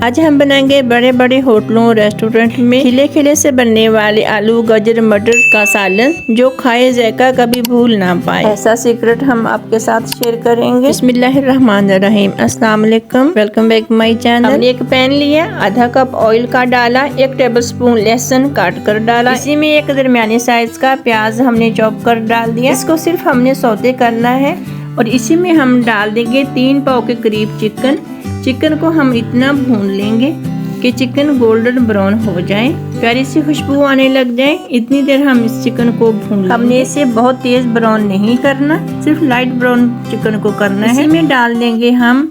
आज हम बनाएंगे बड़े बड़े होटलों रेस्टोरेंट में खिले खिले से बनने वाले आलू गाजर मटर का सालन, जो खाए जायका कभी भूल ना पाए। ऐसा सीक्रेट हम आपके साथ शेयर करेंगे। बिस्मिल्लाहिर्रहमानिर्रहीम। अस्सलाम वालेकुम, वेलकम बैक माय चैनल। हमने एक पैन लिया, आधा कप ऑयल का डाला, 1 टेबलस्पून लहसुन काट कर डाला, इसी में एक दरमियानी साइज का प्याज हमने चॉप कर डाल दिया। इसको सिर्फ हमने सौते करना है और इसी में हम डाल देंगे 3 पाव के करीब चिकन को हम इतना भून लेंगे कि चिकन गोल्डन ब्राउन हो जाए, प्यारी सी खुशबू आने लग जाए। इतनी देर हम इस चिकन को भून लेंगे। हमने इसे बहुत तेज ब्राउन नहीं करना, सिर्फ लाइट ब्राउन चिकन को करना है। इसी में डाल देंगे हम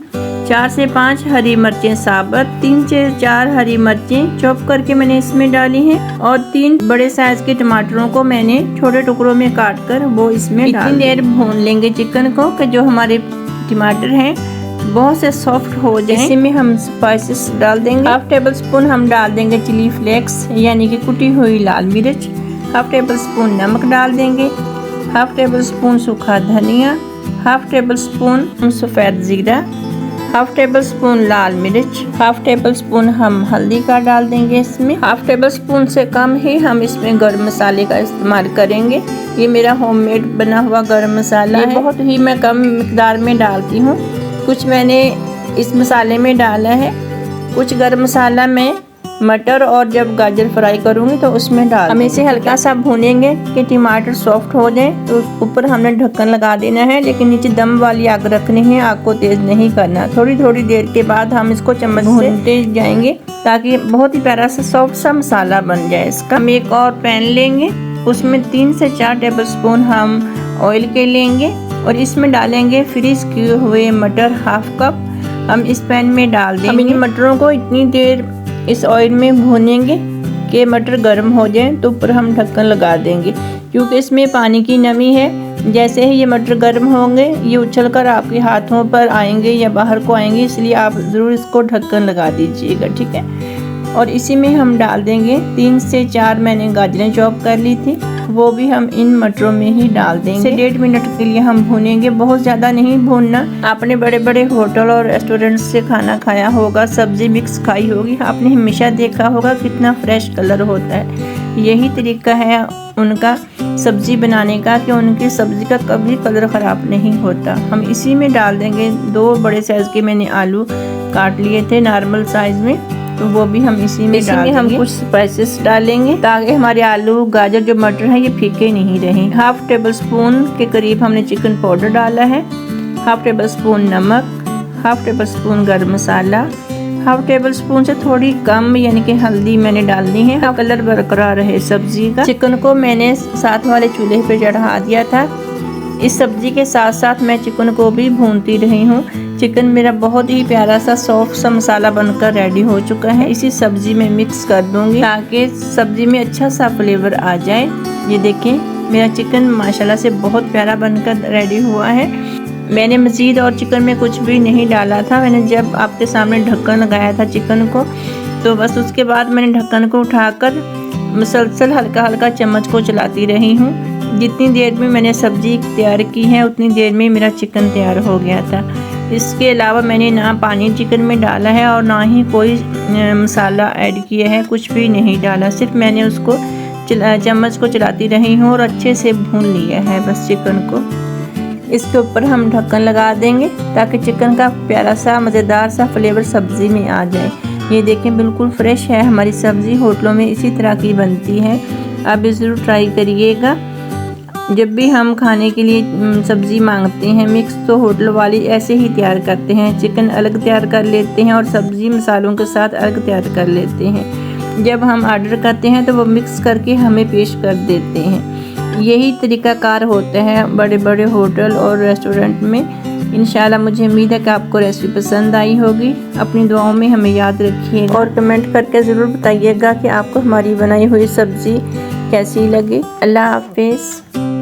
4 से 5 हरी मिर्चें साबुत, 3 से 4 हरी मिर्चें चॉप करके मैंने इसमें डाली हैं और 3 बड़े साइज के टमाटरों को मैंने छोटे टुकड़ों में काट कर वो इसमें डाल। इतनी देर भून लेंगे चिकन को कि जो हमारे टमाटर हैं बहुत से सॉफ्ट हो जाए। इसी में हम स्पाइसेस डाल देंगे। 1/2 टेबलस्पून हम डाल देंगे चिली फ्लेक्स यानी कि कुटी हुई लाल मिर्च, 1/2 टेबलस्पून नमक डाल देंगे, 1/2 टेबलस्पून सूखा धनिया, 1/2 टेबलस्पून सफ़ेद जीरा, 1/2 टेबलस्पून लाल मिर्च, 1/2 टेबलस्पून हम हल्दी का डाल देंगे। इसमें 1/2 टेबलस्पून से कम ही हम इसमें गरम मसाले का इस्तेमाल करेंगे। ये मेरा होममेड बना हुआ गरम मसाला है, बहुत ही मैं कम मिकदार में डालती हूँ। कुछ मैंने इस मसाले में डाला है, कुछ गरम मसाला मैं मटर और जब गाजर फ्राई करूँगी तो उसमें डाल। हम इसे हल्का सा भूनेंगे कि टमाटर सॉफ्ट हो जाए। तो ऊपर हमने ढक्कन लगा देना है, लेकिन नीचे दम वाली आग रखनी है, आग को तेज़ नहीं करना। थोड़ी थोड़ी देर के बाद हम इसको चम्मच से भूनते जाएंगे ताकि बहुत ही प्यारा सा सॉफ्ट सा मसाला बन जाए इसका। हम एक और पैन लेंगे, उसमें 3 से 4 टेबलस्पून हम ऑयल के लेंगे और इसमें डालेंगे फ्रीज किए हुए मटर 1/2 कप हम इस पैन में डाल देंगे। हम इन मटरों को इतनी देर इस ऑयल में भूनेंगे कि मटर गर्म हो जाए, तो ऊपर हम ढक्कन लगा देंगे क्योंकि इसमें पानी की नमी है। जैसे ही ये मटर गर्म होंगे ये उछलकर आपके हाथों पर आएंगे या बाहर को आएंगे, इसलिए आप ज़रूर इसको ढक्कन लगा दीजिएगा, ठीक है। और इसी में हम डाल देंगे 3 से 4 मैंने गाजरें चॉप कर ली थी, वो भी हम इन मटरों में ही डाल देंगे। इसे 1.5 मिनट के लिए हम भूनेंगे, बहुत ज़्यादा नहीं भूनना। आपने बड़े बड़े होटल और रेस्टोरेंट से खाना खाया होगा, सब्जी मिक्स खाई होगी, आपने हमेशा देखा होगा कितना फ्रेश कलर होता है। यही तरीका है उनका सब्जी बनाने का कि उनकी सब्जी का कभी कलर ख़राब नहीं होता। हम इसी में डाल देंगे 2 बड़े साइज़ के मैंने आलू काट लिए थे नॉर्मल साइज़ में, तो वो भी हम इसी में डाल देंगे। हम कुछ स्पाइसेस डालेंगे ताकि हमारे आलू गाजर जो मटर हैं ये फीके नहीं रहें। 1/2 टेबलस्पून के करीब हमने चिकन पाउडर डाला है, 1/2 टेबलस्पून नमक, 1/2 टेबलस्पून गरम मसाला, 1/2 टेबलस्पून से थोड़ी कम यानी कि हल्दी मैंने डालनी है, कलर बरकरार रहे सब्जी का। चिकन को मैंने साथ वाले चूल्हे पे चढ़ा दिया था। इस सब्जी के साथ साथ मैं चिकन को भी भूनती रही हूँ। चिकन मेरा बहुत ही प्यारा सा सॉफ्ट सा मसाला बनकर रेडी हो चुका है। इसी सब्जी में मिक्स कर दूंगी ताकि सब्जी में अच्छा सा फ्लेवर आ जाए। ये देखें मेरा चिकन माशाल्लाह से बहुत प्यारा बनकर रेडी हुआ है। मैंने मज़ीद और चिकन में कुछ भी नहीं डाला था। मैंने जब आपके सामने ढक्कन लगाया था चिकन को, तो बस उसके बाद मैंने ढक्कन को उठाकर मुसलसल हल्का हल्का चम्मच को चलाती रही हूँ। जितनी देर में मैंने सब्जी तैयार की है उतनी देर में मेरा चिकन तैयार हो गया था। इसके अलावा मैंने ना पानी चिकन में डाला है और ना ही कोई मसाला ऐड किया है, कुछ भी नहीं डाला। सिर्फ मैंने उसको चम्मच को चलाती रही हूँ और अच्छे से भून लिया है बस चिकन को। इसके ऊपर हम ढक्कन लगा देंगे ताकि चिकन का प्यारा सा मज़ेदार सा फ्लेवर सब्ज़ी में आ जाए। ये देखें बिल्कुल फ्रेश है हमारी सब्ज़ी, होटलों में इसी तरह की बनती है। आप भी ज़रूर ट्राई करिएगा। जब भी हम खाने के लिए सब्ज़ी मांगते हैं मिक्स, तो होटल वाले ऐसे ही तैयार करते हैं। चिकन अलग तैयार कर लेते हैं और सब्ज़ी मसालों के साथ अलग तैयार कर लेते हैं। जब हम ऑर्डर करते हैं तो वो मिक्स करके हमें पेश कर देते हैं। यही तरीक़ाकार होता है बड़े बड़े होटल और रेस्टोरेंट में। इंशाल्लाह मुझे उम्मीद है कि आपको रेसिपी पसंद आई होगी। अपनी दुआओं में हमें याद रखिएगा और कमेंट करके ज़रूर बताइएगा कि आपको हमारी बनाई हुई सब्ज़ी कैसी लगी। अल्लाह हाफिज़।